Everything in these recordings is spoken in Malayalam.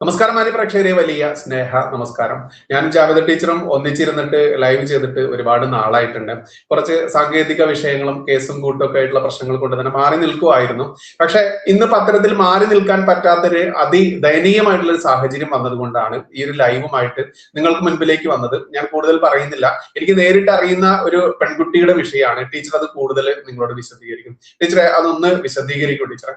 നമസ്കാരം മാന്യ പ്രേക്ഷകരെ, വലിയ സ്നേഹ നമസ്കാരം. ഞാനും ജാവേദ ടീച്ചറും ഒന്നിച്ചിരുന്നിട്ട് ലൈവ് ചെയ്തിട്ട് ഒരുപാട് നാളായിട്ടുണ്ട്. കുറച്ച് സാങ്കേതിക വിഷയങ്ങളും കേസും കൂട്ടും ഒക്കെ ആയിട്ടുള്ള പ്രശ്നങ്ങൾ കൊണ്ട് തന്നെ മാറി നിൽക്കുമായിരുന്നു. പക്ഷെ ഇന്ന് അത്തരത്തിൽ മാറി നിൽക്കാൻ പറ്റാത്തൊരു അതിദയനീയമായിട്ടുള്ള ഒരു സാഹചര്യം വന്നതുകൊണ്ടാണ് ഈ ഒരു ലൈവുമായിട്ട് നിങ്ങൾക്ക് മുൻപിലേക്ക് വന്നത്. ഞാൻ കൂടുതൽ പറയുന്നില്ല. എനിക്ക് നേരിട്ട് അറിയുന്ന ഒരു പെൺകുട്ടിയുടെ വിഷയമാണ്. ടീച്ചർ അത് കൂടുതൽ നിങ്ങളോട് വിശദീകരിക്കും. ടീച്ചറെ അതൊന്ന് വിശദീകരിക്കും ടീച്ചറെ.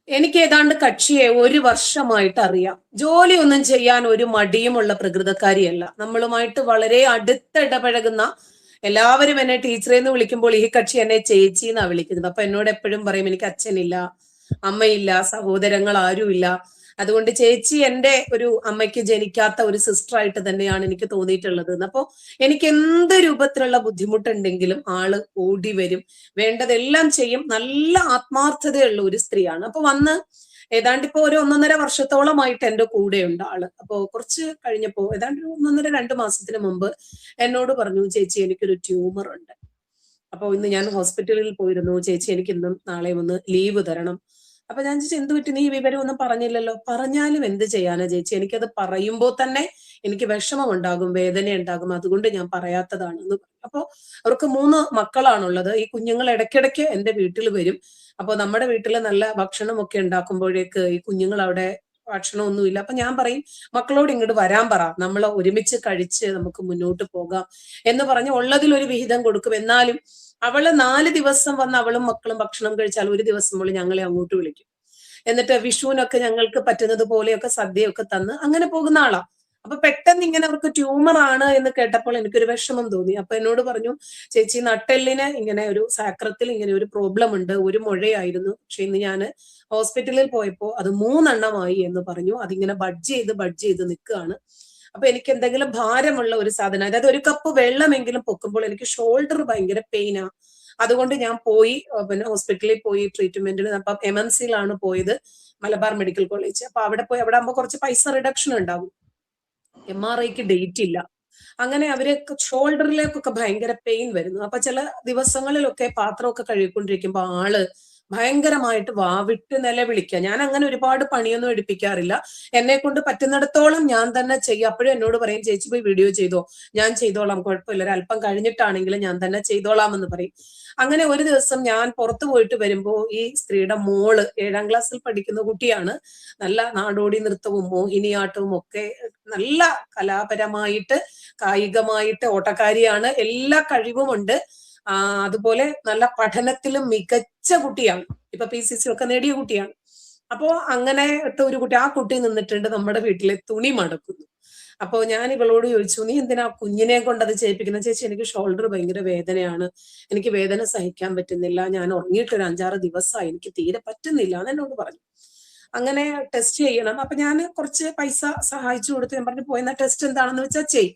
എനിക്ക് ഏതാണ്ട് കക്ഷിയെ ഒരു വർഷമായിട്ട് അറിയാം. ജോലിയൊന്നും ചെയ്യാൻ ഒരു മടിയുമുള്ള പ്രകൃതക്കാരിയല്ല. നമ്മളുമായിട്ട് വളരെ അടുത്തിടപഴകുന്ന എല്ലാവരും എന്നെ ടീച്ചറെന്ന് വിളിക്കുമ്പോൾ ഈ കക്ഷി എന്നെ ചേച്ചി എന്നാ വിളിക്കുന്നത്. അപ്പൊ എന്നോട് എപ്പോഴും പറയും എനിക്ക് അച്ഛനില്ല, അമ്മയില്ല, സഹോദരങ്ങൾ ആരുമില്ല. അതുകൊണ്ട് ചേച്ചി എൻ്റെ ഒരു അമ്മയ്ക്ക് ജനിക്കാത്ത ഒരു സിസ്റ്റർ ആയിട്ട് തന്നെയാണ് എനിക്ക് തോന്നിയിട്ടുള്ളത്. അപ്പോ എനിക്ക് എന്ത് രൂപത്തിലുള്ള ബുദ്ധിമുട്ടുണ്ടെങ്കിലും ആള് ഓടി വരും, വേണ്ടതെല്ലാം ചെയ്യും. നല്ല ആത്മാർത്ഥതയുള്ള ഒരു സ്ത്രീയാണ്. അപ്പൊ വന്ന് ഏതാണ്ട് ഇപ്പോ ഒരു 1.5 വർഷത്തോളമായിട്ട് എൻ്റെ കൂടെയുണ്ട് ആള്. അപ്പോ കുറച്ച് കഴിഞ്ഞപ്പോ ഏതാണ്ട് ഒരു 1.5-2 മാസത്തിന് മുമ്പ് എന്നോട് പറഞ്ഞു, ചേച്ചി എനിക്കൊരു ട്യൂമർ ഉണ്ട്. അപ്പൊ ഇന്ന് ഞാൻ ഹോസ്പിറ്റലിൽ പോയിരുന്നു, ചേച്ചി എനിക്ക് ഇന്നും നാളെയും ഒന്ന് ലീവ് തരണം. അപ്പൊ ഞാൻ ചോദിച്ചു, എന്ത് പറ്റി, നീ വിവരം ഒന്നും പറഞ്ഞില്ലല്ലോ? പറഞ്ഞാലും എന്ത് ചെയ്യാനാ ചേച്ചി, എനിക്കത് പറയുമ്പോൾ തന്നെ എനിക്ക് വിഷമം ഉണ്ടാകും, വേദന ഉണ്ടാകും, അതുകൊണ്ട് ഞാൻ പറയാത്തതാണ് എന്ന് പറഞ്ഞു. അപ്പൊ അവർക്ക് 3 മക്കളാണുള്ളത്. ഈ കുഞ്ഞുങ്ങൾ ഇടയ്ക്കിടയ്ക്ക് എന്റെ വീട്ടിൽ വരും. അപ്പൊ നമ്മുടെ വീട്ടിൽ നല്ല ഭക്ഷണമൊക്കെ ഉണ്ടാക്കുമ്പോഴേക്ക് ഈ കുഞ്ഞുങ്ങൾ അവിടെ ഭക്ഷണമൊന്നുമില്ല. അപ്പൊ ഞാൻ പറയും, മക്കളോട് ഇങ്ങോട്ട് വരാൻ പറ, നമ്മൾ ഒരുമിച്ച് കഴിച്ച് നമുക്ക് മുന്നോട്ട് പോകാം എന്ന് പറഞ്ഞ് ഉള്ളതിൽ ഒരു വിഹിതം കൊടുക്കും. എന്നാലും അവള് 4 ദിവസം വന്ന് അവളും മക്കളും ഭക്ഷണം കഴിച്ചാൽ ഒരു ദിവസം അവള് ഞങ്ങളെ അങ്ങോട്ട് വിളിക്കും. എന്നിട്ട് വിഷുവിനൊക്കെ ഞങ്ങൾക്ക് പറ്റുന്നത് പോലെയൊക്കെ സദ്യയൊക്കെ തന്ന് അങ്ങനെ പോകുന്ന ആളാ. അപ്പൊ പെട്ടെന്ന് ഇങ്ങനെ അവർക്ക് ട്യൂമർ ആണ് എന്ന് കേട്ടപ്പോൾ എനിക്കൊരു വിഷമം തോന്നി. അപ്പൊ എന്നോട് പറഞ്ഞു, ചേച്ചി നട്ടെല്ലിന് ഇങ്ങനെ ഒരു സാക്രത്തിൽ ഇങ്ങനെ ഒരു പ്രോബ്ലം ഉണ്ട്, ഒരു മുഴയായിരുന്നു. പക്ഷെ ഇന്ന് ഞാൻ ഹോസ്പിറ്റലിൽ പോയപ്പോ അത് 3 എണ്ണമായി എന്ന് പറഞ്ഞു. അതിങ്ങനെ ബഡ്ജ് ചെയ്ത് നിൽക്കുകയാണ്. അപ്പൊ എനിക്ക് എന്തെങ്കിലും ഭാരമുള്ള ഒരു സാധനം, അതായത് ഒരു കപ്പ് വെള്ളമെങ്കിലും പൊക്കുമ്പോൾ എനിക്ക് ഷോൾഡർ ഭയങ്കര പെയിനാ. അതുകൊണ്ട് ഞാൻ പോയി പിന്നെ ഹോസ്പിറ്റലിൽ പോയി ട്രീറ്റ്മെന്റിന്. അപ്പൊ MMC-യിലാണ് പോയത്, മലബാർ മെഡിക്കൽ കോളേജ്. അപ്പൊ അവിടെ പോയി, അവിടെ ആകുമ്പോൾ കുറച്ച് പൈസ റിഡക്ഷൻ ഉണ്ടാവും. MRIക്ക് ഡേറ്റ് ഇല്ല. അങ്ങനെ അവര് ഷോൾഡറിലേക്കൊക്കെ ഭയങ്കര പെയിൻ വരുന്നു. അപ്പൊ ചില ദിവസങ്ങളിലൊക്കെ പാത്രമൊക്കെ കഴുകിക്കൊണ്ടിരിക്കുമ്പോ ആള് ഭയങ്കരമായിട്ട് വാവിട്ട് നിലവിളിക്കുക. ഞാൻ അങ്ങനെ ഒരുപാട് പണിയൊന്നും എടുപ്പിക്കാറില്ല. എന്നെ കൊണ്ട് പറ്റുന്നിടത്തോളം ഞാൻ തന്നെ ചെയ്യും. അപ്പോഴും എന്നോട് പറയും, ചേച്ചി പോയി വീഡിയോ ചെയ്തോ, ഞാൻ ചെയ്തോളാം, കുഴപ്പമില്ല, ഒരു അല്പം കഴിഞ്ഞിട്ടാണെങ്കിലും ഞാൻ തന്നെ ചെയ്തോളാം എന്ന് പറയും. അങ്ങനെ ഒരു ദിവസം ഞാൻ പുറത്തു പോയിട്ട് വരുമ്പോ ഈ സ്ത്രീയുടെ മോള് 7ാം ക്ലാസ്സിൽ പഠിക്കുന്ന കുട്ടിയാണ്. നല്ല നാടോടി നൃത്തവും മോഹിനിയാട്ടവും ഒക്കെ, നല്ല കലാപരമായിട്ട് കായികമായിട്ട് ഓട്ടക്കാരിയാണ്, എല്ലാ കഴിവുമുണ്ട്. അതുപോലെ നല്ല പഠനത്തിലും മികച്ച കുട്ടിയാണ്. ഇപ്പൊ PCC ഒക്കെ നേടിയ കുട്ടിയാണ്. അപ്പോ അങ്ങനത്തെ ഒരു കുട്ടി, ആ കുട്ടി നിന്നിട്ടുണ്ട് നമ്മുടെ വീട്ടിലെ തുണി മടക്കുന്നു. അപ്പൊ ഞാൻ ഇവളോട് ചോദിച്ചു, നീ എന്തിനാ കുഞ്ഞിനെ കൊണ്ട് അത് ചെയ്യിപ്പിക്കുന്നത്? ചേച്ചി എനിക്ക് ഷോൾഡർ ഭയങ്കര വേദനയാണ്, എനിക്ക് വേദന സഹിക്കാൻ പറ്റുന്നില്ല, ഞാൻ ഉറങ്ങിയിട്ട് ഒരു 5-6 ദിവസമായി, എനിക്ക് തീരെ പറ്റുന്നില്ല എന്ന് എന്നോട് പറഞ്ഞു. അങ്ങനെ ടെസ്റ്റ് ചെയ്യണം. അപ്പൊ ഞാൻ കുറച്ച് പൈസ സഹായിച്ചു കൊടുത്ത് ഞാൻ പറഞ്ഞു, പോയെന്ന ടെസ്റ്റ് എന്താണെന്ന് വെച്ചാൽ ചെയ്.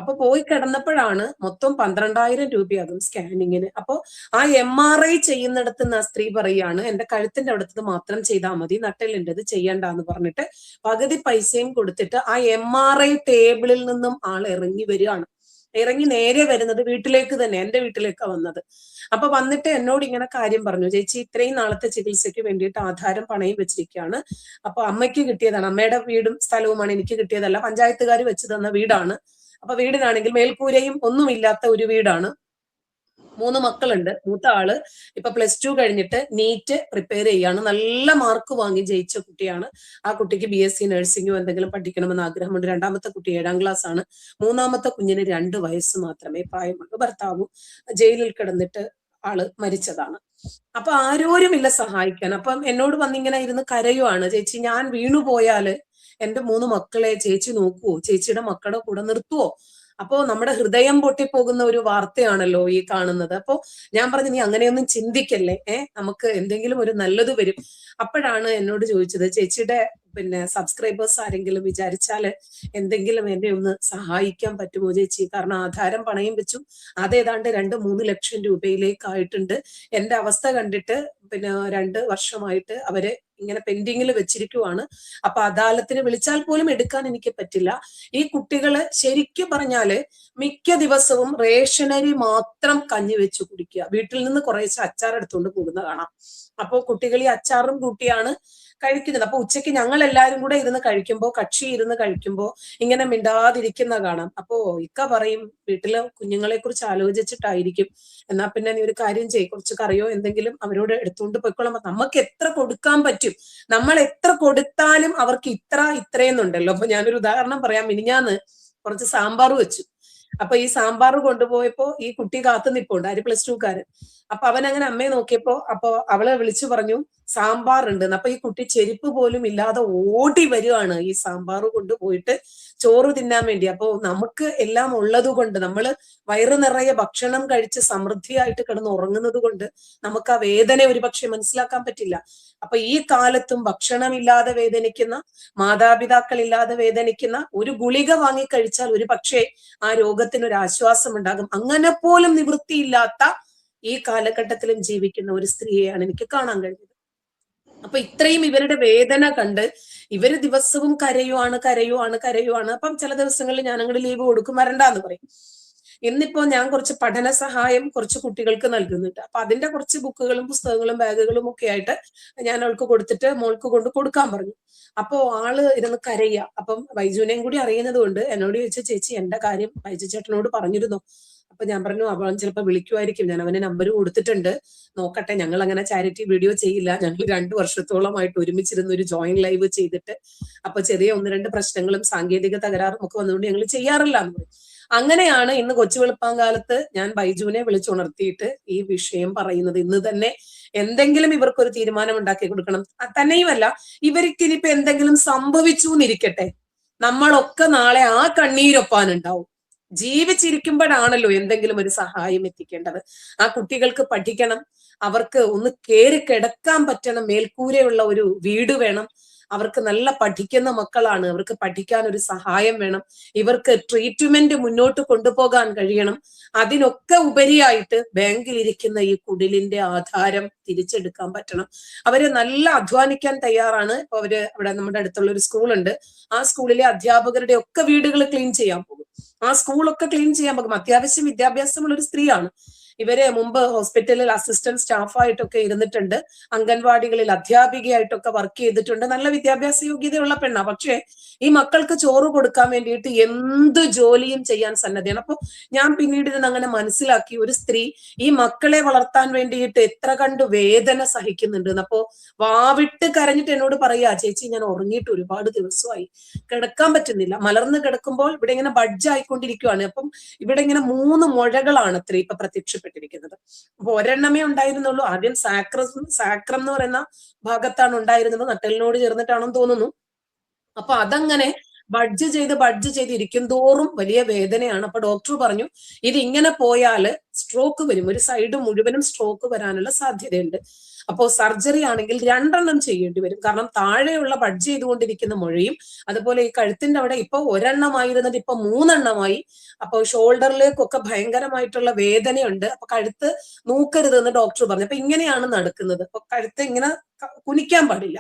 അപ്പൊ പോയി കിടന്നപ്പോഴാണ് മൊത്തം 12,000 രൂപയാകും സ്കാനിങ്ങിന്. അപ്പൊ ആ MRI ചെയ്യുന്നിടത്ത് നിന്ന് ആ സ്ത്രീ പറയാണ്, എന്റെ കഴുത്തിന്റെ അവിടുത്തത് മാത്രം ചെയ്താൽ മതി, നട്ടെല്ലിൻ്റെത് ചെയ്യണ്ടെന്ന് പറഞ്ഞിട്ട് പകുതി പൈസയും കൊടുത്തിട്ട് ആ MRI ടേബിളിൽ നിന്നും ആൾ ഇറങ്ങി വരികയാണ്. ഇറങ്ങി നേരെ വരുന്നത് വീട്ടിലേക്ക് തന്നെ, എന്റെ വീട്ടിലേക്കാണ് വന്നത്. അപ്പൊ വന്നിട്ട് എന്നോട് ഇങ്ങനെ കാര്യം പറഞ്ഞു, ചേച്ചി ഇത്രയും നാളത്തെ ചികിത്സയ്ക്ക് വേണ്ടിയിട്ട് ആധാരം പണയം വെച്ചിരിക്കുകയാണ്. അപ്പൊ അമ്മയ്ക്ക് കിട്ടിയതാണ്, അമ്മയുടെ വീടും സ്ഥലവുമാണ്, എനിക്ക് കിട്ടിയതല്ല, പഞ്ചായത്തുകാർ വെച്ച് തന്ന വീടാണ്. അപ്പൊ വീടിനാണെങ്കിൽ മേൽക്കൂരയും ഒന്നുമില്ലാത്ത ഒരു വീടാണ്. 3 മക്കളുണ്ട്. മൂത്ത ആള് ഇപ്പൊ +2 കഴിഞ്ഞിട്ട് നീറ്റ് പ്രിപ്പയർ ചെയ്യാണ്. നല്ല മാർക്ക് വാങ്ങി ജയിച്ച കുട്ടിയാണ്. ആ കുട്ടിക്ക് BSc നഴ്സിംഗോ എന്തെങ്കിലും പഠിക്കണമെന്ന് ആഗ്രഹമുണ്ട്. 2ാമത്തെ കുട്ടി 7ാം ക്ലാസ് ആണ്. 3ാമത്തെ കുഞ്ഞിന് 2 വയസ്സ് മാത്രമേ പ്രായമുള്ളൂ. ഭർത്താവും ജയിലിൽ കിടന്നിട്ട് ആള് മരിച്ചതാണ്. അപ്പൊ ആരോരുമില്ല സഹായിക്കാൻ. അപ്പം എന്നോട് വന്നിങ്ങനെ ഇരുന്ന് കരയുവാണ്, ചേച്ചി ഞാൻ വീണുപോയാല് എന്റെ 3 മക്കളെ ചേച്ചി നോക്കുവോ, ചേച്ചിയുടെ മക്കളുടെ കൂടെ നിർത്തുവോ? അപ്പോ നമ്മുടെ ഹൃദയം പൊട്ടിപ്പോകുന്ന ഒരു വാർത്തയാണല്ലോ ഈ കാണുന്നത്. അപ്പോ ഞാൻ പറഞ്ഞു, നീ അങ്ങനെയൊന്നും ചിന്തിക്കല്ലേ, നമുക്ക് എന്തെങ്കിലും ഒരു നല്ലത് വരും. അപ്പോഴാണ് എന്നോട് ചോദിച്ചത്, ചേച്ചിയുടെ സബ്സ്ക്രൈബേഴ്സ് ആരെങ്കിലും വിചാരിച്ചാല് എന്തെങ്കിലും എന്നെ ഒന്ന് സഹായിക്കാൻ പറ്റുമോ ചേച്ചി? കാരണം ആധാരം പണയം വെച്ചു, അതേതാണ്ട് 2-3 ലക്ഷം രൂപയിലേക്കായിട്ടുണ്ട്. എന്റെ അവസ്ഥ കണ്ടിട്ട് 2 വർഷമായിട്ട് അവര് ഇങ്ങനെ പെൻഡിങ്ങിൽ വെച്ചിരിക്കുവാണ്. അപ്പൊ അദാലത്തിന് വിളിച്ചാൽ പോലും എടുക്കാൻ എനിക്ക് പറ്റില്ല. ഈ കുട്ടികള് ശരിക്കും പറഞ്ഞാല് മിക്ക ദിവസവും റേഷനരി മാത്രം കഞ്ഞി വെച്ച് കുടിക്കുക, വീട്ടിൽ നിന്ന് കുറേശ്ശെ അച്ചാർ എടുത്തുകൊണ്ട് പോകുന്ന കാണാം. അപ്പൊ കുട്ടികൾ ഈ അച്ചാറും കൂട്ടിയാണ് കഴിക്കുന്നത്. അപ്പൊ ഉച്ചയ്ക്ക് ഞങ്ങൾ എല്ലാവരും കൂടെ ഇരുന്ന് കഴിക്കുമ്പോൾ, കക്ഷി ഇരുന്ന് കഴിക്കുമ്പോൾ ഇങ്ങനെ മിണ്ടാതിരിക്കുന്ന കാണാം. അപ്പോ ഇക്ക പറയും, വീട്ടിലെ കുഞ്ഞുങ്ങളെ കുറിച്ച് ആലോചിച്ചിട്ടായിരിക്കും, എന്നാ പിന്നെ നീ ഒരു കാര്യം ചെയ്യും, കുറച്ച് കറിയോ എന്തെങ്കിലും അവരോട് എടുത്തുകൊണ്ട് പോയിക്കോളാം. നമുക്ക് എത്ര കൊടുക്കാൻ പറ്റും, നമ്മൾ എത്ര കൊടുത്താലും അവർക്ക് ഇത്രയെന്നുണ്ടല്ലോ. അപ്പൊ ഞാനൊരു ഉദാഹരണം പറയാം. മിനിഞ്ഞാന്ന് കുറച്ച് സാമ്പാർ വെച്ചു. അപ്പൊ ഈ സാമ്പാർ കൊണ്ടുപോയപ്പോ ഈ കുട്ടി കാത്തു നിപ്പുണ്ട്, ആര് +2കാരൻ. അപ്പൊ അവൻ അങ്ങനെ അമ്മയെ നോക്കിയപ്പോ അപ്പൊ അവളെ വിളിച്ചു പറഞ്ഞു സാമ്പാർ ഉണ്ട്. അപ്പൊ ഈ കുട്ടി ചെരുപ്പ് പോലും ഇല്ലാതെ ഓടി വരുവാണ് ഈ സാമ്പാർ കൊണ്ടുപോയിട്ട് ചോറ് തിന്നാൻ വേണ്ടി. അപ്പൊ നമുക്ക് എല്ലാം ഉള്ളത് കൊണ്ട്, നമ്മള് വയറു നിറയെ ഭക്ഷണം കഴിച്ച് സമൃദ്ധിയായിട്ട് കിടന്ന് ഉറങ്ങുന്നത് കൊണ്ട് നമുക്ക് ആ വേദന ഒരുപക്ഷെ മനസ്സിലാക്കാൻ പറ്റില്ല. അപ്പൊ ഈ കാലത്തും ഭക്ഷണമില്ലാതെ വേദനിക്കുന്ന, മാതാപിതാക്കളില്ലാതെ വേദനിക്കുന്ന, ഒരു ഗുളിക വാങ്ങി കഴിച്ചാൽ ഒരു പക്ഷേ ആ രോഗത്തിനൊരു ആശ്വാസം ഉണ്ടാകും. അങ്ങനെ പോലും നിവൃത്തിയില്ലാത്ത ഈ കാലഘട്ടത്തിലും ജീവിക്കുന്ന ഒരു സ്ത്രീയെയാണ് എനിക്ക് കാണാൻ കഴിഞ്ഞത്. അപ്പൊ ഇത്രയും ഇവരുടെ വേദന കണ്ട് ഇവര് ദിവസവും കരയുവാണ്. അപ്പം ചില ദിവസങ്ങളിൽ ഞാൻ അങ്ങോട്ട് ലീവ് കൊടുക്കും, വരണ്ടാന്ന് പറയും. ഇന്നിപ്പോ ഞാൻ കുറച്ച് പഠന സഹായം കുറച്ച് കുട്ടികൾക്ക് നൽകുന്നുണ്ട്. അപ്പൊ അതിന്റെ കുറച്ച് ബുക്കുകളും പുസ്തകങ്ങളും ബാഗുകളും ഒക്കെ ആയിട്ട് ഞാൻ അവൾക്ക് കൊടുത്തിട്ട് മോൾക്ക് കൊണ്ട് കൊടുക്കാൻ പറഞ്ഞു. അപ്പോ ആള് ഇരുന്ന് കരയുക. അപ്പം ബൈജുവിനെയും കൂടി അറിയുന്നത് കൊണ്ട് എന്നോട് ചോദിച്ചു, ചേച്ചി എന്റെ കാര്യം ബൈജു ചേട്ടനോട് പറഞ്ഞിരുന്നോ? അപ്പൊ ഞാൻ പറഞ്ഞു, അവൻ ചിലപ്പോൾ വിളിക്കുമായിരിക്കും, ഞാൻ അവന് നമ്പർ കൊടുത്തിട്ടുണ്ട്, നോക്കട്ടെ. ഞങ്ങൾ അങ്ങനെ ചാരിറ്റി വീഡിയോ ചെയ്യില്ല, ഞങ്ങൾ 2 വർഷത്തോളമായിട്ട് ഒരുമിച്ചിരുന്ന് ഒരു ജോയിന്റ് ലൈവ് ചെയ്തിട്ട് അപ്പൊ ചെറിയ 1-2 പ്രശ്നങ്ങളും സാങ്കേതിക തകരാറും ഒക്കെ വന്നുകൊണ്ട് ഞങ്ങൾ ചെയ്യാറില്ല എന്ന് പറയും. അങ്ങനെയാണ് ഇന്ന് കൊച്ചു വെളുപ്പാങ്കാലത്ത് ഞാൻ ബൈജുവിനെ വിളിച്ചുണർത്തിയിട്ട് ഈ വിഷയം പറയുന്നത്. ഇന്ന് തന്നെ എന്തെങ്കിലും ഇവർക്കൊരു തീരുമാനം ഉണ്ടാക്കി കൊടുക്കണം. തന്നെയുമല്ല, ഇവർക്ക് ഇനിയിപ്പോ എന്തെങ്കിലും സംഭവിച്ചു എന്നിരിക്കട്ടെ, നമ്മളൊക്കെ നാളെ ആ കണ്ണീരൊപ്പാനുണ്ടാവും. ജീവിച്ചിരിക്കുമ്പോഴാണല്ലോ എന്തെങ്കിലും ഒരു സഹായം എത്തിക്കേണ്ടത്. ആ കുട്ടികൾക്ക് പഠിക്കണം, അവർക്ക് ഒന്ന് കേറി കിടക്കാൻ പറ്റണം, മേൽക്കൂരയുള്ള ഒരു വീട് വേണം, അവർക്ക് നല്ല പഠിക്കുന്ന മക്കളാണ്, അവർക്ക് പഠിക്കാൻ ഒരു സഹായം വേണം, ഇവർക്ക് ട്രീറ്റ്മെന്റ് മുന്നോട്ട് കൊണ്ടുപോകാൻ കഴിയണം. അതിനൊക്കെ ഉപരിയായിട്ട് ബാങ്കിലിരിക്കുന്ന ഈ കുടിലിന്റെ ആധാരം തിരിച്ചെടുക്കാൻ പറ്റണം. അവര് നല്ല അധ്വാനിക്കാൻ തയ്യാറാണ്. ഇപ്പൊ അവര് അവിടെ നമ്മുടെ അടുത്തുള്ള ഒരു സ്കൂളുണ്ട്, ആ സ്കൂളിലെ അധ്യാപകരുടെ ഒക്കെ വീടുകൾ ക്ലീൻ ചെയ്യാൻ പോകും, ആ സ്കൂളൊക്കെ ക്ലീൻ ചെയ്യാൻ പോകും. അത്യാവശ്യം വിദ്യാഭ്യാസമുള്ള ഒരു സ്ത്രീയാണ്. ഇവരെ മുമ്പ് ഹോസ്പിറ്റലിൽ അസിസ്റ്റന്റ് സ്റ്റാഫായിട്ടൊക്കെ ഇരുന്നിട്ടുണ്ട്, അംഗൻവാടികളിൽ അധ്യാപികയായിട്ടൊക്കെ വർക്ക് ചെയ്തിട്ടുണ്ട്, നല്ല വിദ്യാഭ്യാസ യോഗ്യതയുള്ള പെണ്ണാ. പക്ഷെ ഈ മക്കൾക്ക് ചോറ് കൊടുക്കാൻ വേണ്ടിയിട്ട് എന്ത് ജോലിയും ചെയ്യാൻ സന്നദ്ധയാണ്. അപ്പൊ ഞാൻ പിന്നീട് ഇതിന് അങ്ങനെ മനസ്സിലാക്കി, ഒരു സ്ത്രീ ഈ മക്കളെ വളർത്താൻ വേണ്ടിയിട്ട് എത്ര കണ്ട് വേദന സഹിക്കുന്നുണ്ട്. അപ്പോ വാവിട്ട് കരഞ്ഞിട്ട് എന്നോട് പറയാ, ചേച്ചി ഞാൻ ഉറങ്ങിയിട്ട് ഒരുപാട് ദിവസമായി, കിടക്കാൻ പറ്റുന്നില്ല, മലർന്ന് കിടക്കുമ്പോൾ ഇവിടെ ഇങ്ങനെ ബഡ്ജ് ആയിക്കൊണ്ടിരിക്കുകയാണ്. അപ്പം ഇവിടെ ഇങ്ങനെ 3 മുഴകളാണ് അത്ര ഇപ്പൊ പ്രത്യക്ഷപ്പെട്ടിരിക്കുന്നത്. അപ്പൊ ഒരെണ്ണമേ ഉണ്ടായിരുന്നുള്ളൂ. ആദ്യം സാക്രം എന്ന് പറയുന്ന ഭാഗത്താണ് ഉണ്ടായിരുന്നത്, നട്ടലിനോട് ചേർന്നിട്ടാണെന്ന് തോന്നുന്നു. അപ്പൊ അതങ്ങനെ ബഡ്ജ് ചെയ്ത് ഇരിക്കും തോറും വലിയ വേദനയാണ്. അപ്പൊ ഡോക്ടർ പറഞ്ഞു, ഇത് ഇങ്ങനെ പോയാല് സ്ട്രോക്ക് വരും, ഒരു സൈഡ് മുഴുവനും സ്ട്രോക്ക് വരാനുള്ള സാധ്യതയുണ്ട്. അപ്പോ സർജറി ആണെങ്കിൽ 2 ചെയ്യേണ്ടി വരും. കാരണം താഴെയുള്ള ബഡ്ജ് ചെയ്തുകൊണ്ടിരിക്കുന്ന മുഴയും അതുപോലെ ഈ കഴുത്തിന്റെ അവിടെ ഇപ്പൊ 1 ഇപ്പൊ 3 അപ്പൊ ഷോൾഡറിലേക്കൊക്കെ ഭയങ്കരമായിട്ടുള്ള വേദനയുണ്ട്. അപ്പൊ കഴുത്ത് നൂക്കരുത് എന്ന് ഡോക്ടർ പറഞ്ഞു. അപ്പൊ ഇങ്ങനെയാണ് നടക്കുന്നത്. അപ്പൊ കഴുത്ത് ഇങ്ങനെ കുനിക്കാൻ പാടില്ല,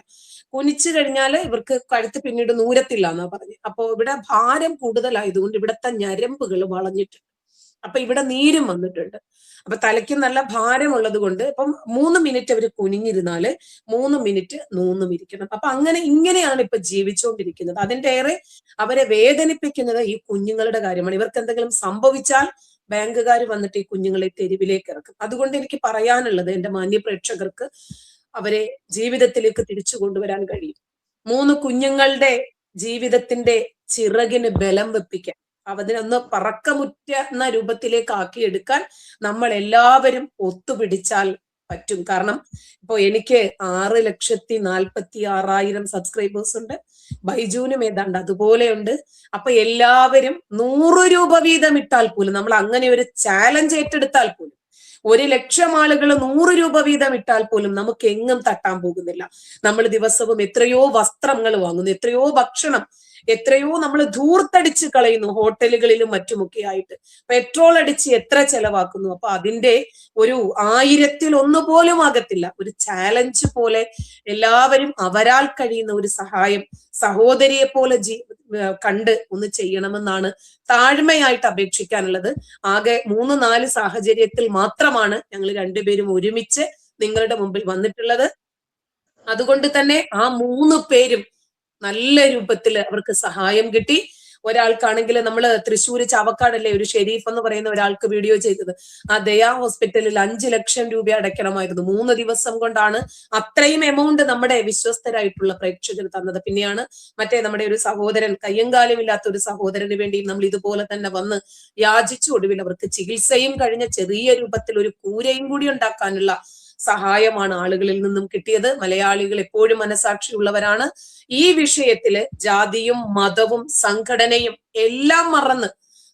കുനിച്ചു കഴിഞ്ഞാൽ ഇവർക്ക് കഴുത്ത് പിന്നീട് നൂരത്തില്ല എന്നാ പറഞ്ഞു. അപ്പൊ ഇവിടെ ഭാരം കൂടുതലായതുകൊണ്ട് ഇവിടുത്തെ ഞരമ്പുകൾ വളഞ്ഞിട്ടുണ്ട്, അപ്പൊ ഇവിടെ നീരും വന്നിട്ടുണ്ട്. അപ്പൊ തലയ്ക്ക് നല്ല ഭാരമുള്ളത് കൊണ്ട് ഇപ്പം 3 മിനിറ്റ് അവർ കുനിഞ്ഞിരുന്നാല് 3 മിനിറ്റ് നൂന്നും ഇരിക്കണം. അപ്പൊ ഇങ്ങനെയാണ് ഇപ്പൊ ജീവിച്ചുകൊണ്ടിരിക്കുന്നത്. അതിന്റെ ഏറെ അവരെ വേദനിപ്പിക്കുന്നത് ഈ കുഞ്ഞുങ്ങളുടെ കാര്യമാണ്. ഇവർക്ക് എന്തെങ്കിലും സംഭവിച്ചാൽ ബാങ്കുകാർ വന്നിട്ട് ഈ കുഞ്ഞുങ്ങളെ തെരുവിലേക്ക് ഇറക്കും. അതുകൊണ്ട് എനിക്ക് പറയാനുള്ളത്, എന്റെ മാന്യ പ്രേക്ഷകർക്ക് അവരെ ജീവിതത്തിലേക്ക് തിരിച്ചു കൊണ്ടുവരാൻ കഴിയും. 3 കുഞ്ഞുങ്ങളുടെ ജീവിതത്തിന്റെ ചിറകിന് ബലം വെപ്പിക്കാൻ, അതിനൊന്ന് പറക്കമുറ്റുന്ന രൂപത്തിലേക്ക് ആക്കിയെടുക്കാൻ നമ്മൾ എല്ലാവരും ഒത്തുപിടിച്ചാൽ പറ്റും. കാരണം ഇപ്പൊ എനിക്ക് 6,46,000 സബ്സ്ക്രൈബേഴ്സ് ഉണ്ട്, ബൈജുവിനും ഏതാണ്ട് അതുപോലെയുണ്ട്. അപ്പൊ എല്ലാവരും 100 രൂപ വീതം ഇട്ടാൽ പോലും, നമ്മൾ അങ്ങനെ ഒരു ചാലഞ്ച് ഏറ്റെടുത്താൽ പോലും, 1,00,000 ആളുകൾ 100 രൂപ വീതം ഇട്ടാൽ പോലും നമുക്ക് എങ്ങും തട്ടാൻ പോകുന്നില്ല. നമ്മൾ ദിവസവും എത്രയോ വസ്ത്രങ്ങൾ വാങ്ങുന്നു, എത്രയോ ഭക്ഷണം, എത്രയോ നമ്മൾ ധൂർത്തടിച്ച് കളയുന്നു, ഹോട്ടലുകളിലും മറ്റുമൊക്കെ ആയിട്ട് പെട്രോൾ അടിച്ച് എത്ര ചെലവാക്കുന്നു. അപ്പൊ അതിന്റെ ഒരു 1000-1 പോലും ആകത്തില്ല. ഒരു ചാലഞ്ച് പോലെ എല്ലാവരും അവരാൽ കഴിയുന്ന ഒരു സഹായം സഹോദരിയെ പോലെ കണ്ട് ഒന്ന് ചെയ്യണമെന്നാണ് താഴ്മയായിട്ട് അപേക്ഷിക്കാനുള്ളത്. ആകെ 3-4 സാഹചര്യത്തിൽ മാത്രമാണ് ഞങ്ങൾ 2 പേരും ഒരുമിച്ച് നിങ്ങളുടെ മുമ്പിൽ വന്നിട്ടുള്ളത്. അതുകൊണ്ട് തന്നെ ആ 3 പേരും നല്ല രൂപത്തിൽ അവർക്ക് സഹായം കിട്ടി. ഒരാൾക്കാണെങ്കിൽ നമ്മൾ തൃശ്ശൂർ ചാവക്കാടല്ലേ ഒരു ഷെരീഫ് എന്ന് പറയുന്ന ഒരാൾക്ക് വീഡിയോ ചെയ്തത്, ആ ദയാ ഹോസ്പിറ്റലിൽ 5 ലക്ഷം രൂപ അടയ്ക്കണമായിരുന്നു. 3 ദിവസം കൊണ്ടാണ് അത്രയും എമൗണ്ട് നമ്മുടെ വിശ്വസ്തരായിട്ടുള്ള പ്രേക്ഷകർ തന്നത്. പിന്നെയാണ് മറ്റേ നമ്മുടെ ഒരു സഹോദരൻ, കയ്യങ്കാലും ഇല്ലാത്ത ഒരു സഹോദരന് വേണ്ടി നമ്മൾ ഇതുപോലെ തന്നെ വന്ന് യാചിച്ചു. ഒടുവിൽ അവർക്ക് ചികിത്സയും കഴിഞ്ഞ ചെറിയ രൂപത്തിൽ ഒരു കൂരയും കൂടി ഉണ്ടാക്കാനുള്ള സഹായമാണ് ആളുകളിൽ നിന്നും കിട്ടിയത്. മലയാളികൾ എപ്പോഴും മനസാക്ഷിയുള്ളവരാണ്. ഈ വിഷയത്തില് ജാതിയും മതവും സംഘടനയും എല്ലാം മറന്ന്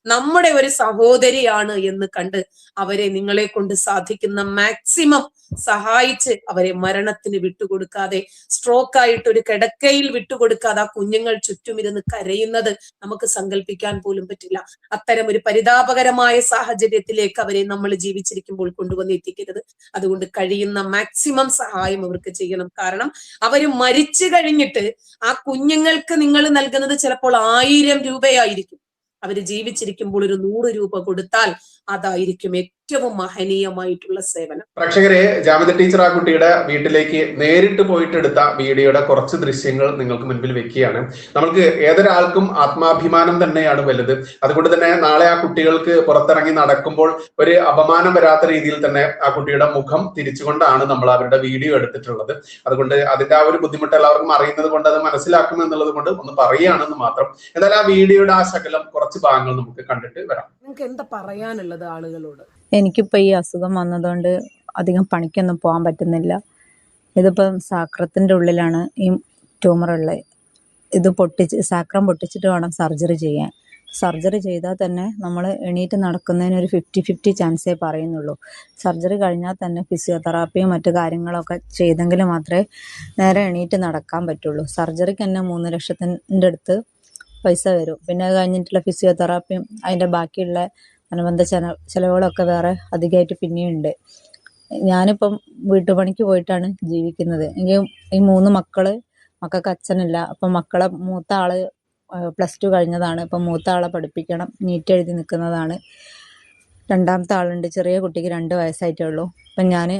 നമ്മുടെ ഒരു സഹോദരിയാണ് എന്ന് കണ്ട് അവരെ നിങ്ങളെ കൊണ്ട് സാധിക്കുന്ന മാക്സിമം സഹായിച്ച് അവരെ മരണത്തിന് വിട്ടുകൊടുക്കാതെ, സ്ട്രോക്ക് ആയിട്ട് ഒരു കിടക്കയിൽ വിട്ടുകൊടുക്കാതെ ആ കുഞ്ഞുങ്ങൾ ചുറ്റുമിരുന്ന് കരയുന്നത് നമുക്ക് സങ്കല്പിക്കാൻ പോലും പറ്റില്ല. അത്തരം ഒരു പരിതാപകരമായ സാഹചര്യത്തിലേക്ക് അവരെ നമ്മൾ ജീവിച്ചിരിക്കുമ്പോൾ കൊണ്ടുവന്ന് എത്തിക്കരുത്. അതുകൊണ്ട് കഴിയുന്ന മാക്സിമം സഹായം അവർക്ക് ചെയ്യണം. കാരണം അവര് മരിച്ചു കഴിഞ്ഞിട്ട് ആ കുഞ്ഞുങ്ങൾക്ക് നിങ്ങൾ നൽകുന്നത് ചിലപ്പോൾ 1000 രൂപയായിരിക്കും. അവര് ജീവിച്ചിരിക്കുമ്പോൾ ഒരു 100 രൂപ കൊടുത്താൽ അതായിരിക്കും ഏറ്റവും മഹനീയമായിട്ടുള്ള സേവനം. പ്രേക്ഷകരെ, ജാമിദ ടീച്ചർ ആ കുട്ടിയുടെ വീട്ടിലേക്ക് നേരിട്ട് പോയിട്ട് എടുത്ത വീഡിയോയുടെ കുറച്ച് ദൃശ്യങ്ങൾ നിങ്ങൾക്ക് മുൻപിൽ വെക്കുകയാണ്. നമുക്ക് ഏതൊരാൾക്കും ആത്മാഭിമാനം തന്നെയാണ് വലുത്. അതുകൊണ്ട് തന്നെ നാളെ ആ കുട്ടികൾക്ക് പുറത്തിറങ്ങി നടക്കുമ്പോൾ ഒരു അപമാനം വരാത്ത രീതിയിൽ തന്നെ ആ കുട്ടിയുടെ മുഖം തിരിച്ചുകൊണ്ടാണ് നമ്മൾ അവരുടെ വീഡിയോ എടുത്തിട്ടുള്ളത്. അതുകൊണ്ട് അതിന്റെ ആ ഒരു ബുദ്ധിമുട്ട് എല്ലാവർക്കും അറിയുന്നത് കൊണ്ട് അത് മനസ്സിലാക്കും എന്നുള്ളത് കൊണ്ട് ഒന്ന് പറയുകയാണെന്ന് മാത്രം. എന്തായാലും ആ വീഡിയോയുടെ ആ ശകലം കുറച്ച് ഭാഗങ്ങൾ നമുക്ക് കണ്ടിട്ട് വരാം. നിങ്ങൾക്ക് എന്താ പറയാനുള്ളത് ആളുകളോട്? എനിക്കിപ്പോൾ ഈ അസുഖം വന്നതുകൊണ്ട് അധികം പണിക്കൊന്നും പോകാൻ പറ്റുന്നില്ല. ഇതിപ്പം സാക്രത്തിൻ്റെ ഉള്ളിലാണ് ഈ ട്യൂമറുള്ളത്. ഇത് സാക്രം പൊട്ടിച്ചിട്ട് വേണം സർജറി ചെയ്യാൻ. സർജറി ചെയ്താൽ തന്നെ നമ്മൾ എണീറ്റ് നടക്കുന്നതിന് ഒരു 50-50 ചാൻസേ പറയുന്നുള്ളൂ. സർജറി കഴിഞ്ഞാൽ തന്നെ ഫിസിയോതെറാപ്പിയും മറ്റു കാര്യങ്ങളൊക്കെ ചെയ്തെങ്കിൽ മാത്രമേ നേരെ എണീറ്റ് നടക്കാൻ പറ്റുള്ളൂ. സർജറിക്ക് തന്നെ 3 ലക്ഷത്തിൻ്റെ അടുത്ത് പൈസ വരും. പിന്നെ അത് കഴിഞ്ഞിട്ടുള്ള ഫിസിയോതെറാപ്പിയും അതിൻ്റെ ബാക്കിയുള്ള അനുബന്ധ ചിലവുകളൊക്കെ വേറെ അധികമായിട്ട് പിന്നെയുണ്ട്. ഞാനിപ്പം വീട്ടുപണിക്ക് പോയിട്ടാണ് ജീവിക്കുന്നത്. എനിക്ക് ഈ 3 മക്കൾക്ക് അച്ഛനില്ല. അപ്പം മക്കളെ മൂത്ത ആള് +2 കഴിഞ്ഞതാണ്. ഇപ്പം മൂത്ത ആളെ പഠിപ്പിക്കണം, നീറ്റ് എഴുതി നിൽക്കുന്നതാണ്. രണ്ടാമത്തെ ആളുണ്ട്, ചെറിയ കുട്ടിക്ക് 2 വയസ്സായിട്ടേ ഉള്ളൂ. അപ്പം ഞാൻ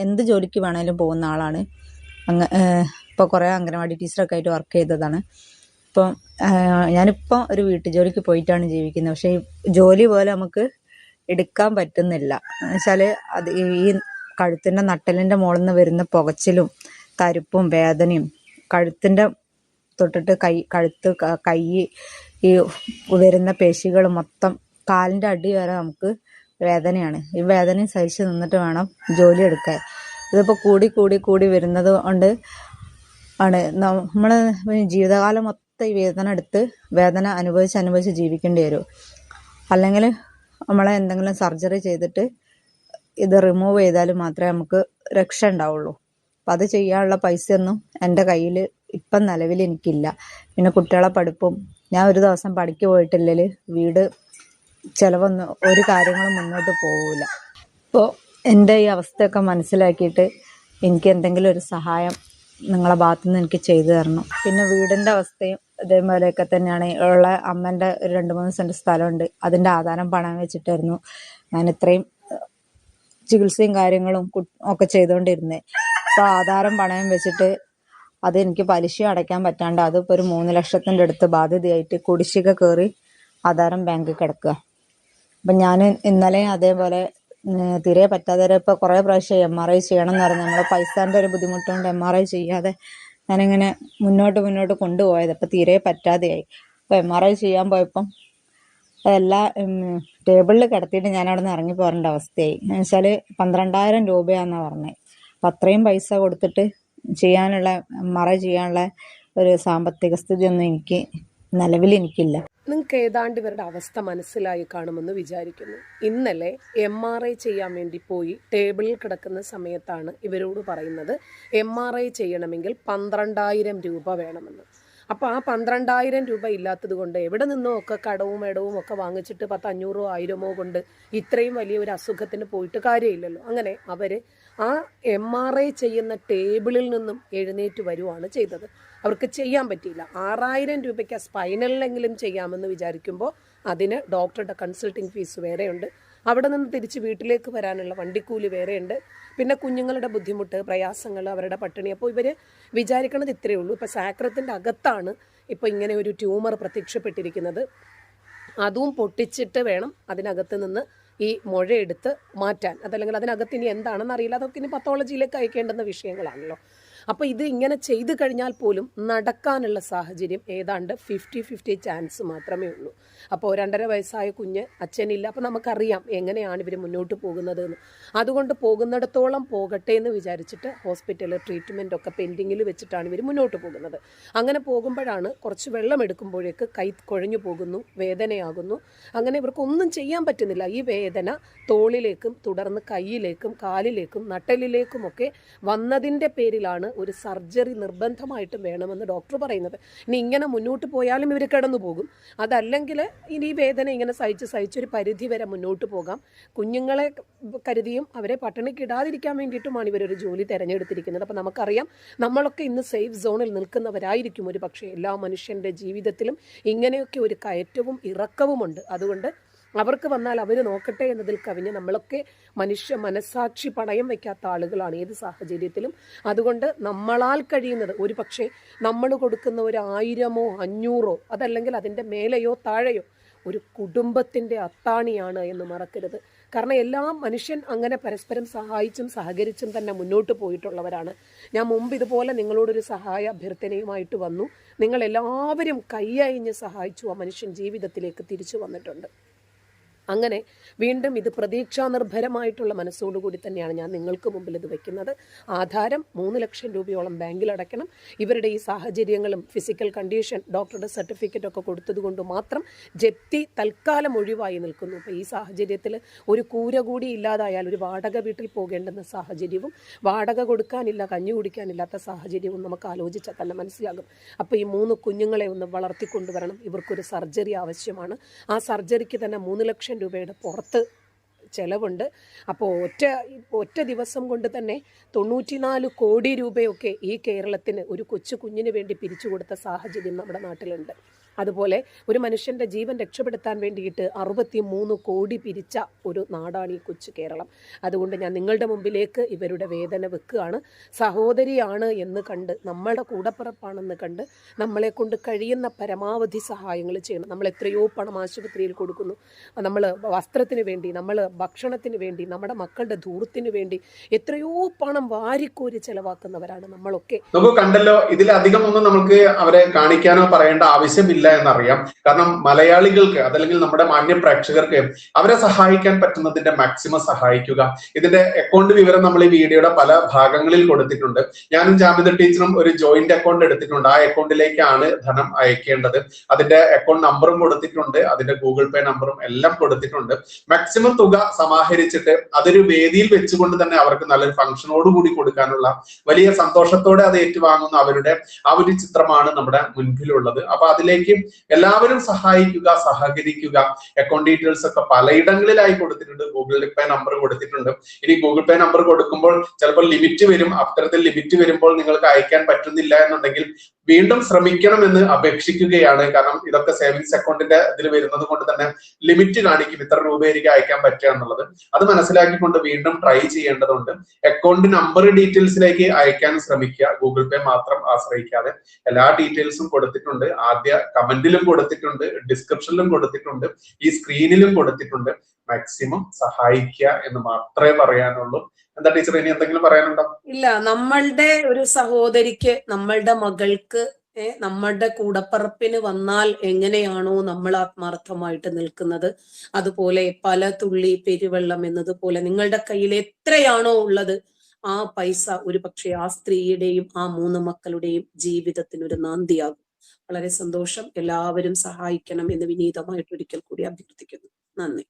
എന്ത് ജോലിക്ക് വേണേലും പോകുന്ന ആളാണ്. ഇപ്പോൾ കുറേ അംഗനവാടി ടീച്ചറൊക്കെ ആയിട്ട് വർക്ക് ചെയ്തതാണ്. ഇപ്പം ഞാനിപ്പോൾ ഒരു വീട്ടുജോലിക്ക് പോയിട്ടാണ് ജീവിക്കുന്നത്. പക്ഷേ ഈ ജോലി പോലെ നമുക്ക് എടുക്കാൻ പറ്റുന്നില്ല. എന്നുവെച്ചാൽ അത് ഈ കഴുത്തിൻ്റെ നട്ടലിൻ്റെ മുകളിൽ നിന്ന് വരുന്ന പുകച്ചിലും തരിപ്പും വേദനയും, കഴുത്തിൻ്റെ തൊട്ടിട്ട് കൈ ഈ വരുന്ന പേശികൾ മൊത്തം കാലിൻ്റെ അടി വരെ നമുക്ക് വേദനയാണ്. ഈ വേദനയും സഹിച്ച് നിന്നിട്ട് വേണം ജോലി എടുക്കാൻ. ഇതിപ്പോൾ കൂടി വരുന്നത് കൊണ്ട് ആണ് നമ്മൾ ജീവിതകാലം മൊത്തം ഈ വേദന അനുഭവിച്ച് ജീവിക്കേണ്ടി വരും. അല്ലെങ്കിൽ നമ്മളെ എന്തെങ്കിലും സർജറി ചെയ്തിട്ട് ഇത് റിമൂവ് ചെയ്താൽ മാത്രമേ നമുക്ക് രക്ഷ ഉണ്ടാവുള്ളൂ. അപ്പം അത് ചെയ്യാനുള്ള പൈസയൊന്നും എൻ്റെ കയ്യിൽ ഇപ്പം നിലവിൽ എനിക്കില്ല. പിന്നെ കുട്ടികളെ പഠിപ്പും, ഞാൻ ഒരു ദിവസം പണിക്ക് പോയിട്ടില്ലെങ്കിൽ വീട് ചിലവൊന്നും ഒരു കാര്യങ്ങളും മുന്നോട്ട് പോവില്ല. അപ്പോൾ എൻ്റെ ഈ അവസ്ഥയൊക്കെ മനസ്സിലാക്കിയിട്ട് എനിക്ക് എന്തെങ്കിലും ഒരു സഹായം നിങ്ങളെ ഭാഗത്തുനിന്ന് എനിക്ക് ചെയ്തു തരണം. പിന്നെ വീടിൻ്റെ അവസ്ഥയും ഇതേപോലെയൊക്കെ തന്നെയാണ്. ഉള്ള അമ്മേൻ്റെ ഒരു 2-3 സെൻറ്റ് സ്ഥലമുണ്ട്. അതിൻ്റെ ആധാരം പണയം വെച്ചിട്ടായിരുന്നു ഞാൻ ഇത്രയും ചികിത്സയും കാര്യങ്ങളും ഒക്കെ ചെയ്തുകൊണ്ടിരുന്നത്. അപ്പോൾ ആധാരം പണയം വെച്ചിട്ട് അത് എനിക്ക് പലിശ അടയ്ക്കാൻ പറ്റാണ്ട് അതിപ്പോൾ ഒരു 3 ലക്ഷത്തിൻ്റെ അടുത്ത് ബാധ്യതയായിട്ട് കുടിശ്ശിക കയറി ആധാരം ബാങ്കിൽ കിടക്കുക. അപ്പം ഞാൻ ഇന്നലെ അതേപോലെ തീരെ പറ്റാതെ ഇപ്പോൾ കുറേ പ്രാവശ്യം MRI ചെയ്യണം എന്ന് പറഞ്ഞ് നമ്മൾ പൈസേൻ്റെ ഒരു ബുദ്ധിമുട്ടുകൊണ്ട് MRI ചെയ്യാതെ ഞാനിങ്ങനെ മുന്നോട്ട് കൊണ്ടുപോയത്. അപ്പോൾ തീരെ പറ്റാതെയായി. അപ്പോൾ MRI ചെയ്യാൻ പോയപ്പം എല്ലാ ടേബിളിൽ കിടത്തിയിട്ട് ഞാൻ അവിടെ നിന്ന് ഇറങ്ങി പോരേണ്ട അവസ്ഥയായി. എന്ന് വെച്ചാൽ 12,000 രൂപയാണെന്നാണ് പറഞ്ഞത്. അപ്പം അത്രയും പൈസ കൊടുത്തിട്ട് ചെയ്യാനുള്ള MRI ചെയ്യാനുള്ള ഒരു സാമ്പത്തിക സ്ഥിതിയൊന്നും എനിക്ക് നിലവിൽ എനിക്കില്ല. നിങ്ങൾക്ക് ഏതാണ്ട് ഇവരുടെ അവസ്ഥ മനസ്സിലായി കാണുമെന്ന് വിചാരിക്കുന്നു. ഇന്നലെ MRI ചെയ്യാൻ വേണ്ടി പോയി ടേബിളിൽ കിടക്കുന്ന സമയത്താണ് ഇവരോട് പറയുന്നത് MRI ചെയ്യണമെങ്കിൽ 12,000 രൂപ വേണമെന്ന്. അപ്പോൾ ആ 12,000 രൂപ ഇല്ലാത്തത് കൊണ്ട് എവിടെ നിന്നോ ഒക്കെ കടവും ഇടവും ഒക്കെ വാങ്ങിച്ചിട്ട് 500 1000 കൊണ്ട് ഇത്രയും വലിയ ഒരു അസുഖത്തിന് പോയിട്ട് കാര്യമില്ലല്ലോ. അങ്ങനെ അവർ ആ MRI ചെയ്യുന്ന ടേബിളിൽ നിന്നും എഴുന്നേറ്റ് വരുവാണ് ചെയ്തത്. അവർക്ക് ചെയ്യാൻ പറ്റിയില്ല. 6,000 രൂപയ്ക്ക് സ്പൈനലിലെങ്കിലും ചെയ്യാമെന്ന് വിചാരിക്കുമ്പോൾ അതിന് ഡോക്ടറുടെ കൺസൾട്ടിങ് ഫീസ് വേറെയുണ്ട്. അവിടെ നിന്ന് തിരിച്ച് വീട്ടിലേക്ക് വരാനുള്ള വണ്ടിക്കൂലി വേറെയുണ്ട്, പിന്നെ കുഞ്ഞുങ്ങളുടെ ബുദ്ധിമുട്ട്, പ്രയാസങ്ങൾ, അവരുടെ പട്ടിണി. അപ്പോൾ ഇവർ വിചാരിക്കണത് ഇത്രയേ ഉള്ളൂ. ഇപ്പോൾ സാക്രത്തിൻ്റെ അകത്താണ് ഇപ്പോൾ ഇങ്ങനെ ഒരു ട്യൂമർ പ്രത്യക്ഷപ്പെട്ടിരിക്കുന്നത്. അതും പൊട്ടിച്ചിട്ട് വേണം അതിനകത്ത് നിന്ന് ഈ മുഴയെടുത്ത് മാറ്റാൻ. അതല്ലെങ്കിൽ അതിനകത്ത് ഇനി എന്താണെന്ന് അറിയില്ല, അതൊക്കെ ഇനി പത്തോളജിയിലേക്ക് അയക്കേണ്ടുന്ന വിഷയങ്ങളാണല്ലോ. അപ്പോൾ ഇത് ഇങ്ങനെ ചെയ്തു കഴിഞ്ഞാൽ പോലും നടക്കാനുള്ള സാഹചര്യം ഏതാണ്ട് 50-50 ചാൻസ് മാത്രമേ ഉള്ളൂ. അപ്പോൾ 2.5 വയസ്സായ കുഞ്ഞ്, അച്ഛനില്ല. അപ്പോൾ നമുക്കറിയാം എങ്ങനെയാണ് ഇവർ മുന്നോട്ട് പോകുന്നത് എന്ന്. അതുകൊണ്ട് പോകുന്നിടത്തോളം പോകട്ടെ എന്ന് വിചാരിച്ചിട്ട് ഹോസ്പിറ്റലിൽ ട്രീറ്റ്മെൻ്റ് ഒക്കെ പെൻഡിങ്ങിൽ വെച്ചിട്ടാണ് ഇവർ മുന്നോട്ട് പോകുന്നത്. അങ്ങനെ പോകുമ്പോഴാണ് കുറച്ച് വെള്ളം എടുക്കുമ്പോഴേക്ക് കൈ കുഴഞ്ഞു പോകുന്നു, വേദനയാകുന്നു. അങ്ങനെ ഇവർക്കൊന്നും ചെയ്യാൻ പറ്റുന്നില്ല. ഈ വേദന തോളിലേക്കും തുടർന്ന് കൈയിലേക്കും കാലിലേക്കും നട്ടലിലേക്കുമൊക്കെ വന്നതിൻ്റെ പേരിലാണ് ഒരു സർജറി നിർബന്ധമായിട്ടും വേണമെന്ന് ഡോക്ടർ പറയുന്നത്. ഇനി ഇങ്ങനെ മുന്നോട്ട് പോയാലും ഇവർ കിടന്നു പോകും. അതല്ലെങ്കിൽ ഇനി ഈ വേദന ഇങ്ങനെ സഹിച്ചൊരു പരിധി വരെ മുന്നോട്ട് പോകാം. കുഞ്ഞുങ്ങളെ കരുതിയും അവരെ പട്ടിണിക്കിടാതിരിക്കാൻ വേണ്ടിയിട്ടുമാണ് ഇവരൊരു ജോലി തിരഞ്ഞെടുത്തിരിക്കുന്നത്. അപ്പം നമുക്കറിയാം, നമ്മളൊക്കെ ഇന്ന് സേഫ് സോണിൽ നിൽക്കുന്നവരായിരിക്കും ഒരു പക്ഷേ. എല്ലാ മനുഷ്യൻ്റെ ജീവിതത്തിലും ഇങ്ങനെയൊക്കെ ഒരു കയറ്റവും ഇറക്കവുമുണ്ട്. അതുകൊണ്ട് അവർക്ക് വന്നാൽ അവർ നോക്കട്ടെ എന്നതിൽ കവിഞ്ഞ് നമ്മളൊക്കെ മനസ്സാക്ഷി പണയം വയ്ക്കാത്ത ആളുകളാണ് ഏത് സാഹചര്യത്തിലും. അതുകൊണ്ട് നമ്മളാൽ കഴിയുന്നത്, ഒരു പക്ഷേ നമ്മൾ കൊടുക്കുന്ന 1000-ഓ 500-ഓ അതല്ലെങ്കിൽ അതിൻ്റെ മേലെയോ താഴെയോ ഒരു കുടുംബത്തിൻ്റെ അത്താണിയാണ് എന്ന് മറക്കരുത്. കാരണം എല്ലാ മനുഷ്യൻ അങ്ങനെ പരസ്പരം സഹായിച്ചും സഹകരിച്ചും തന്നെ മുന്നോട്ട് പോയിട്ടുള്ളവരാണ്. ഞാൻ മുമ്പ് ഇതുപോലെ നിങ്ങളോടൊരു സഹായ അഭ്യർത്ഥനയുമായിട്ട് വന്നു. നിങ്ങളെല്ലാവരും കൈയഴിഞ്ഞ് സഹായിച്ചു. ആ മനുഷ്യൻ ജീവിതത്തിലേക്ക് തിരിച്ചു വന്നിട്ടുണ്ട്. അങ്ങനെ വീണ്ടും ഇത് പ്രതീക്ഷാനിർഭരമായിട്ടുള്ള മനസ്സോടുകൂടി തന്നെയാണ് ഞാൻ നിങ്ങൾക്ക് മുമ്പിൽ ഇത് വയ്ക്കുന്നത്. ആധാരം 3 ലക്ഷം രൂപയോളം ബാങ്കിൽ അടയ്ക്കണം. ഇവരുടെ ഈ സാഹചര്യങ്ങളും ഫിസിക്കൽ കണ്ടീഷൻ, ഡോക്ടറുടെ സർട്ടിഫിക്കറ്റ് ഒക്കെ കൊടുത്തത് കൊണ്ട് മാത്രം ജപ്തി തൽക്കാലം ഒഴിവായി നിൽക്കുന്നു. അപ്പോൾ ഈ സാഹചര്യത്തിൽ ഒരു കൂര കൂടി ഇല്ലാതായാൽ ഒരു വാടക വീട്ടിൽ പോകേണ്ടുന്ന സാഹചര്യവും വാടക കൊടുക്കാനില്ല, കഞ്ഞി കുടിക്കാനില്ലാത്ത സാഹചര്യവും നമുക്ക് ആലോചിച്ചാൽ തന്നെ മനസ്സിലാകും. അപ്പോൾ ഈ 3 കുഞ്ഞുങ്ങളെ ഒന്ന് വളർത്തിക്കൊണ്ടുവരണം. ഇവർക്കൊരു സർജറി ആവശ്യമാണ്. ആ സർജറിക്ക് തന്നെ 3 ലക്ഷം രൂപയുടെ പുറത്ത് ചെലവുണ്ട്. അപ്പോൾ ഒറ്റ ദിവസം കൊണ്ട് തന്നെ 94 കോടി രൂപയൊക്കെ ഈ കേരളത്തിന് ഒരു കൊച്ചു കുഞ്ഞിന് വേണ്ടി പിരിച്ചു കൊടുത്ത സാഹചര്യം നമ്മുടെ നാട്ടിലുണ്ട്. അതുപോലെ ഒരു മനുഷ്യൻ്റെ ജീവൻ രക്ഷപ്പെടുത്താൻ വേണ്ടിയിട്ട് 63 കോടി പിരിച്ച ഒരു നാടാണ് ഈ കൊച്ചു കേരളം. അതുകൊണ്ട് ഞാൻ നിങ്ങളുടെ മുമ്പിലേക്ക് ഇവരുടെ വേദന വെക്കുകയാണ്. സഹോദരിയാണ് എന്ന് കണ്ട്, നമ്മളുടെ കൂടപ്പിറപ്പാണെന്ന് കണ്ട് നമ്മളെ കൊണ്ട് കഴിയുന്ന പരമാവധി സഹായങ്ങൾ ചെയ്യണം. നമ്മൾ എത്രയോ പണം ആശുപത്രിയിൽ കൊടുക്കുന്നു. നമ്മൾ വസ്ത്രത്തിന് വേണ്ടി, നമ്മൾ ഭക്ഷണത്തിന് വേണ്ടി, നമ്മുടെ മക്കളുടെ ധൂർത്തിന് വേണ്ടി എത്രയോ പണം വാരിക്കോരി ചെലവാക്കുന്നവരാണ് നമ്മളൊക്കെ. നമുക്ക് കണ്ടല്ലോ, ഇതിലധികം ഒന്നും നമുക്ക് അവരെ കാണിക്കാനോ പറയേണ്ട ആവശ്യമില്ല എന്നറിയാം. കാരണം മലയാളികൾക്ക്, അതല്ലെങ്കിൽ നമ്മുടെ മാന്യ പ്രേക്ഷകർക്ക് അവരെ സഹായിക്കാൻ പറ്റുന്നതിന്റെ മാക്സിമം സഹായിക്കുക. ഇതിന്റെ അക്കൗണ്ട് വിവരം നമ്മൾ ഈ വീഡിയോയുടെ പല ഭാഗങ്ങളിൽ കൊടുത്തിട്ടുണ്ട്. ഞാനും ജാമിദ ടീച്ചറും ഒരു ജോയിന്റ് അക്കൗണ്ട് എടുത്തിട്ടുണ്ട്. ആ അക്കൗണ്ടിലേക്കാണ് ധനം അയക്കേണ്ടത്. അതിന്റെ അക്കൗണ്ട് നമ്പറും കൊടുത്തിട്ടുണ്ട്, അതിന്റെ ഗൂഗിൾ പേ നമ്പറും എല്ലാം കൊടുത്തിട്ടുണ്ട്. മാക്സിമം തുക സമാഹരിച്ചിട്ട് അതൊരു വേദിയിൽ വെച്ചുകൊണ്ട് തന്നെ അവർക്ക് നല്ലൊരു ഫംഗ്ഷനോടുകൂടി കൊടുക്കാനുള്ള വലിയ സന്തോഷത്തോടെ അത് ഏറ്റുവാങ്ങുന്ന അവരുടെ ആ ഒരു ചിത്രമാണ് നമ്മുടെ മുൻപിലുള്ളത്. അപ്പൊ അതിലേക്ക് എല്ലാവരും സഹായിക്കുക, സഹകരിക്കുക. അക്കൗണ്ട് ഡീറ്റെയിൽസ് ഒക്കെ പലയിടങ്ങളിലായി കൊടുത്തിട്ടുണ്ട്. ഗൂഗിൾ പേ നമ്പർ കൊടുത്തിട്ടുണ്ട്. ഇനി ഗൂഗിൾ പേ നമ്പർ കൊടുക്കുമ്പോൾ ചിലപ്പോൾ ലിമിറ്റ് വരും. അത്തരത്തിൽ ലിമിറ്റ് വരുമ്പോൾ നിങ്ങൾക്ക് അയക്കാൻ പറ്റുന്നില്ല എന്നുണ്ടെങ്കിൽ വീണ്ടും ശ്രമിക്കണമെന്ന് അപേക്ഷിക്കുകയാണ്. കാരണം ഇതൊക്കെ സേവിങ്സ് അക്കൗണ്ടിന്റെ ഇതിൽ വരുന്നത് കൊണ്ട് തന്നെ ലിമിറ്റ് കാണിക്കും, ഇത്ര രൂപയായിരിക്കും അയക്കാൻ പറ്റുക എന്നുള്ളത്. അത് മനസ്സിലാക്കിക്കൊണ്ട് വീണ്ടും ട്രൈ ചെയ്യേണ്ടതുണ്ട്. അക്കൗണ്ട് നമ്പർ ഡീറ്റെയിൽസിലേക്ക് അയക്കാൻ ശ്രമിക്കുക. ഗൂഗിൾ പേ മാത്രം ആശ്രയിക്കാതെ. എല്ലാ ഡീറ്റെയിൽസും കൊടുത്തിട്ടുണ്ട്. ആദ്യ കമന്റിലും കൊടുത്തിട്ടുണ്ട്, ഡിസ്ക്രിപ്ഷനിലും കൊടുത്തിട്ടുണ്ട്, ഈ സ്ക്രീനിലും കൊടുത്തിട്ടുണ്ട്. മാക്സിമം സഹായിക്കുക എന്ന് മാത്രമേ പറയാനുള്ളൂ. എന്താ ടീച്ചർ, ഇനി എന്തെങ്കിലും പറയാനുണ്ടോ? ഇല്ല, നമ്മളുടെ ഒരു സഹോദരിക്ക്, നമ്മളുടെ മകൾക്ക്, നമ്മളുടെ കൂടപ്പറപ്പിന് വന്നാൽ എങ്ങനെയാണോ നമ്മൾ ആത്മാർത്ഥമായിട്ട് നിൽക്കുന്നത്, അതുപോലെ പല തുള്ളി പെരുവെള്ളം എന്നതുപോലെ നിങ്ങളുടെ കയ്യിൽ എത്രയാണോ ഉള്ളത് ആ പൈസ ഒരു പക്ഷേ ആ സ്ത്രീയുടെയും ആ 3 മക്കളുടെയും ജീവിതത്തിനൊരു നാന്ദിയാകും. വളരെ സന്തോഷം. എല്ലാവരും സഹായിക്കണം എന്ന് വിനീതമായിട്ട് ഒരിക്കൽ കൂടി അഭ്യർത്ഥിക്കുന്നു. നന്ദി.